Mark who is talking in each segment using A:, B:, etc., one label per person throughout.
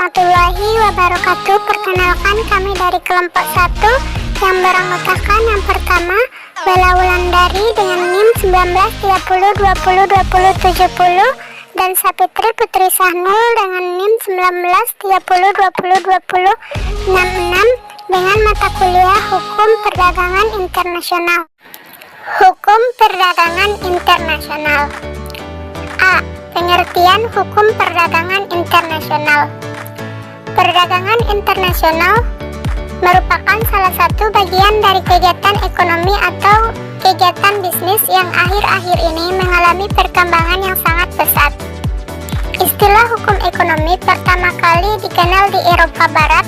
A: warahmatullahi wabarakatuh. Perkenalkan, kami dari kelompok 1 yang beranggotakan yang pertama Bella Wulandari dengan NIM 1930202070 dan Sapitri Putri Sahnul dengan NIM 1930202066 dengan mata kuliah Hukum Perdagangan Internasional. Hukum Perdagangan Internasional. A. Pengertian Hukum Perdagangan Internasional. Perdagangan internasional merupakan salah satu bagian dari kegiatan ekonomi atau kegiatan bisnis yang akhir-akhir ini mengalami perkembangan yang sangat pesat. Istilah hukum ekonomi pertama kali dikenal di Eropa Barat,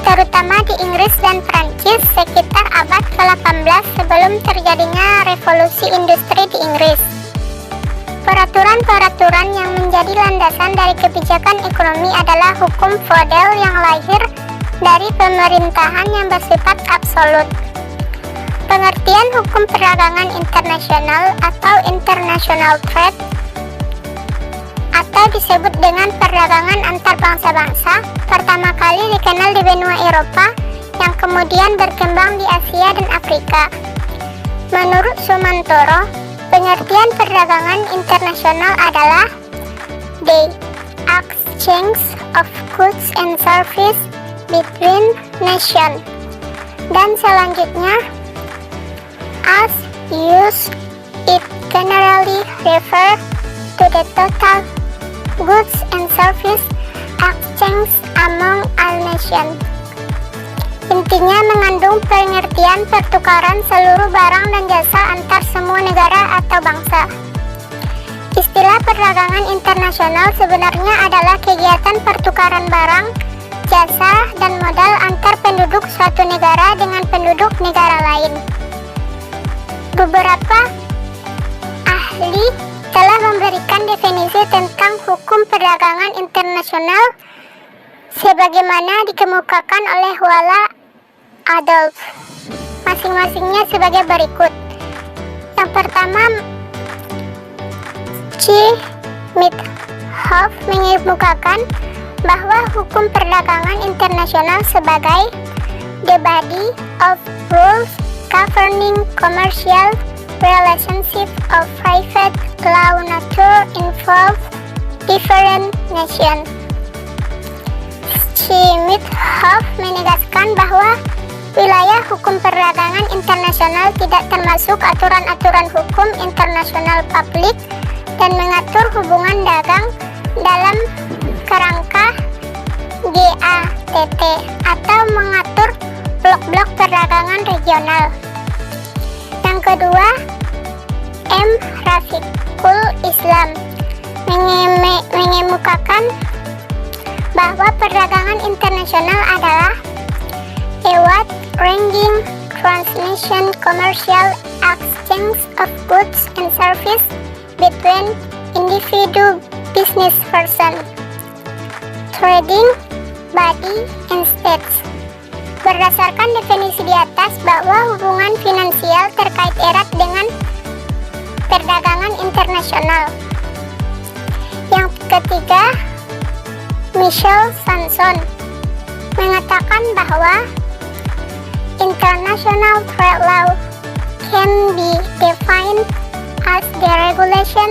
A: terutama di Inggris dan Prancis sekitar abad ke-18 sebelum terjadinya revolusi industri di Inggris. Peraturan-peraturan yang menjadi landasan dari kebijakan ekonomi adalah hukum feodal yang lahir dari pemerintahan yang bersifat absolut. Pengertian hukum perdagangan internasional atau international trade atau disebut dengan perdagangan antar bangsa-bangsa pertama kali dikenal di benua Eropa yang kemudian berkembang di Asia dan Afrika. Menurut Sumantoro, pengertian perdagangan internasional adalah the exchange of goods and services between nations. Dan selanjutnya, as used, it generally refer to the total goods and service exchange among all nations. Intinya mengandung pengertian pertukaran seluruh barang dan jasa antar semua negara atau bangsa. Istilah perdagangan internasional sebenarnya adalah kegiatan pertukaran barang, jasa, dan modal antar penduduk suatu negara dengan penduduk negara lain. Beberapa ahli telah memberikan definisi tentang hukum perdagangan internasional sebagaimana dikemukakan oleh Walla Adolf, masing-masingnya sebagai berikut. Yang pertama, C. Mithoff mengemukakan bahwa hukum perdagangan internasional sebagai the body of rules governing commercial relationship of private law nature involve different nations. Mithoff menegaskan bahwa wilayah hukum perdagangan internasional tidak termasuk aturan-aturan hukum internasional publik dan mengatur hubungan dagang dalam kerangka GATT atau mengatur blok-blok perdagangan regional. Yang kedua, M. Rafiqul Islam mengemukakan bahwa perdagangan internasional adalah a wide-ranging transnational commercial exchange of goods and services between individual business persons, trading body, and states. Berdasarkan definisi di atas bahwa hubungan finansial terkait erat dengan perdagangan internasional. Yang ketiga, Michel Sanson mengatakan bahwa international trade law can be defined as the regulation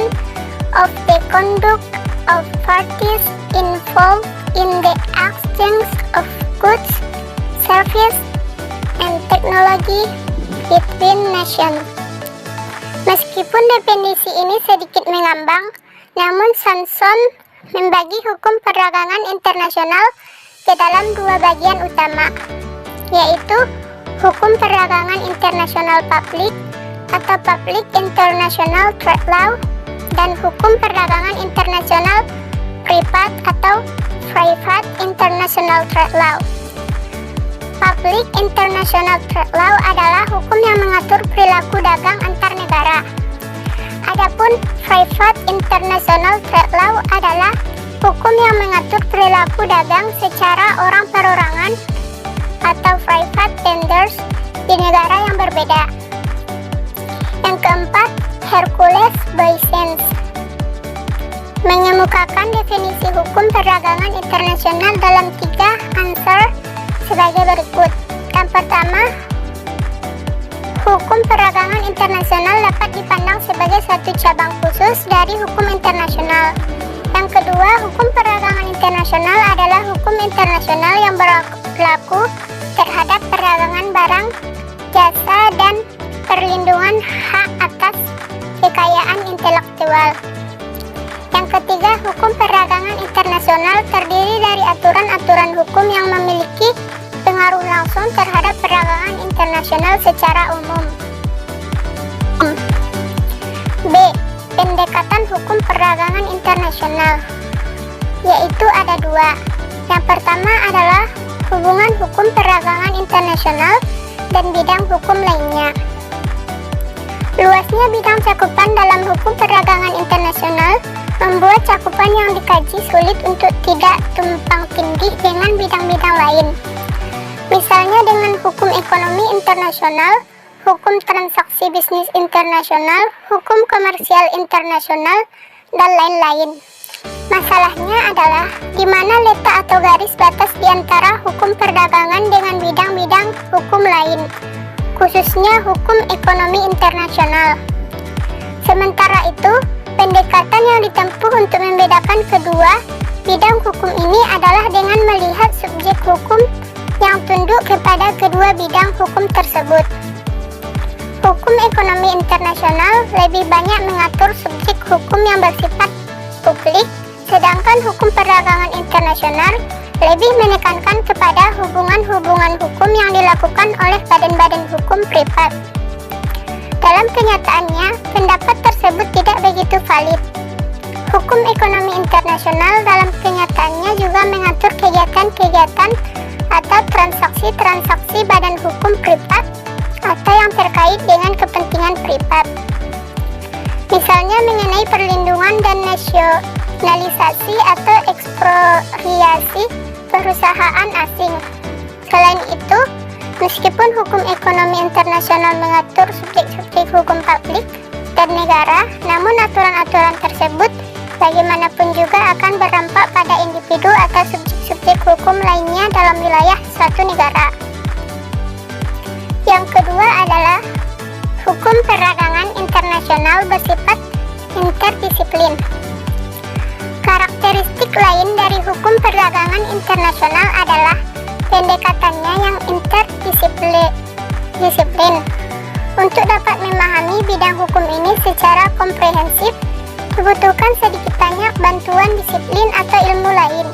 A: of the conduct of parties involved in the exchange of goods, services, and technology between nations. Meskipun definisi ini sedikit mengambang, namun Sanson membagi hukum perdagangan internasional ke dalam dua bagian utama, yaitu hukum perdagangan internasional publik atau public international trade law dan hukum perdagangan internasional privat atau private international trade law. Public international trade law adalah hukum yang mengatur perilaku dagang antar negara. Adapun private international trade law adalah hukum yang mengatur perilaku dagang secara orang perorangan atau private tenders di negara yang berbeda. Yang keempat, Hercules Boysen mengemukakan definisi hukum perdagangan internasional dalam 3 answer sebagai berikut. Yang pertama, hukum perdagangan internasional dapat dipandang sebagai satu cabang khusus dari hukum internasional. Yang kedua, hukum perdagangan internasional adalah hukum internasional yang berlaku terhadap perdagangan barang, jasa, dan perlindungan hak atas kekayaan intelektual. Yang ketiga, hukum perdagangan internasional terdiri dari aturan-aturan hukum yang memiliki pengaruh langsung terhadap perdagangan internasional secara umum. B. Pendekatan hukum perdagangan internasional, yaitu ada 2. Yang pertama adalah hubungan hukum perdagangan internasional dan bidang hukum lainnya. Luasnya bidang cakupan dalam hukum perdagangan internasional membuat cakupan yang dikaji sulit untuk tidak tumpang tindih dengan bidang-bidang lain. Misalnya dengan hukum ekonomi internasional, hukum transaksi bisnis internasional, hukum komersial internasional, dan lain-lain. Masalahnya adalah di mana letak atau garis batas di antara hukum perdagangan dengan bidang-bidang hukum lain, khususnya hukum ekonomi internasional. Sementara itu, pendekatan yang ditempuh untuk membedakan kedua bidang hukum ini adalah dengan melihat subjek hukum yang tunduk kepada kedua bidang hukum tersebut. Hukum ekonomi internasional lebih banyak mengatur subjek hukum yang bersifat publik, sedangkan hukum perdagangan internasional lebih menekankan kepada hubungan-hubungan hukum yang dilakukan oleh badan-badan hukum privat. Dalam kenyataannya, pendapat tersebut tidak begitu valid. Hukum ekonomi internasional dalam kenyataannya juga mengatur kegiatan-kegiatan atau transaksi-transaksi badan hukum privat atau yang terkait dengan kepentingan privat. Misalnya mengenai perlindungan dan nasionalisasi atau ekspropriasi perusahaan asing. Selain itu, meskipun hukum ekonomi internasional mengatur subjek-subjek hukum publik dan negara, namun aturan-aturan tersebut bagaimanapun juga akan berdampak pada individu atau subjek-subjek hukum lainnya dalam wilayah suatu negara. Yang kedua adalah hukum perdagangan internasional bersifat interdisiplin. Karakteristik lain dari hukum perdagangan internasional adalah pendekatannya yang interdisiplin. Untuk dapat memahami bidang hukum ini secara komprehensif, dibutuhkan sedikit banyak bantuan disiplin atau ilmu lain.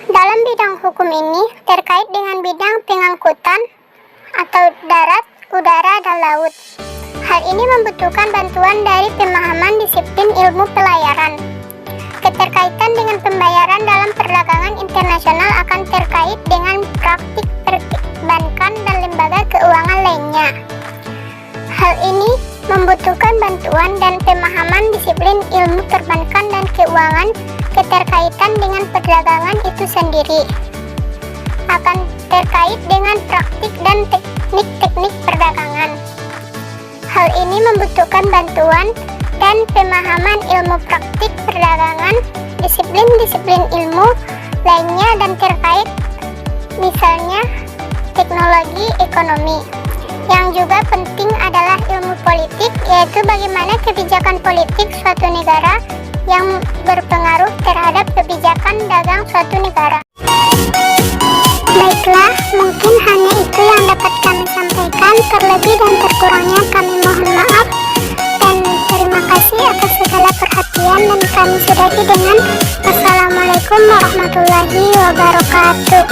A: Dalam bidang hukum ini terkait dengan bidang pengangkutan atau darat, udara, dan laut. Hal ini membutuhkan bantuan dari pemahaman disiplin ilmu pelayaran. Keterkaitan dengan pembayaran dalam perdagangan internasional akan terkait dengan praktik perbankan dan lembaga keuangan lainnya. Hal ini membutuhkan bantuan dan pemahaman disiplin ilmu perbankan dan keuangan. Keterkaitan dengan perdagangan itu sendiri akan terkait dengan praktik dan teknik-teknik perdagangan. Hal ini membutuhkan bantuan dan pemahaman ilmu praktik perdagangan, disiplin-disiplin ilmu lainnya dan terkait, misalnya teknologi ekonomi. Yang juga penting adalah ilmu politik, yaitu bagaimana kebijakan politik suatu negara yang berpengaruh terhadap kebijakan dagang suatu negara. Baiklah, mungkin hanya itu yang dapat kami sampaikan. Terlebih dan terkurangnya kami mohon maaf. Dan terima kasih atas segala perhatian, dan kami sudahi dengan Wassalamualaikum warahmatullahi wabarakatuh.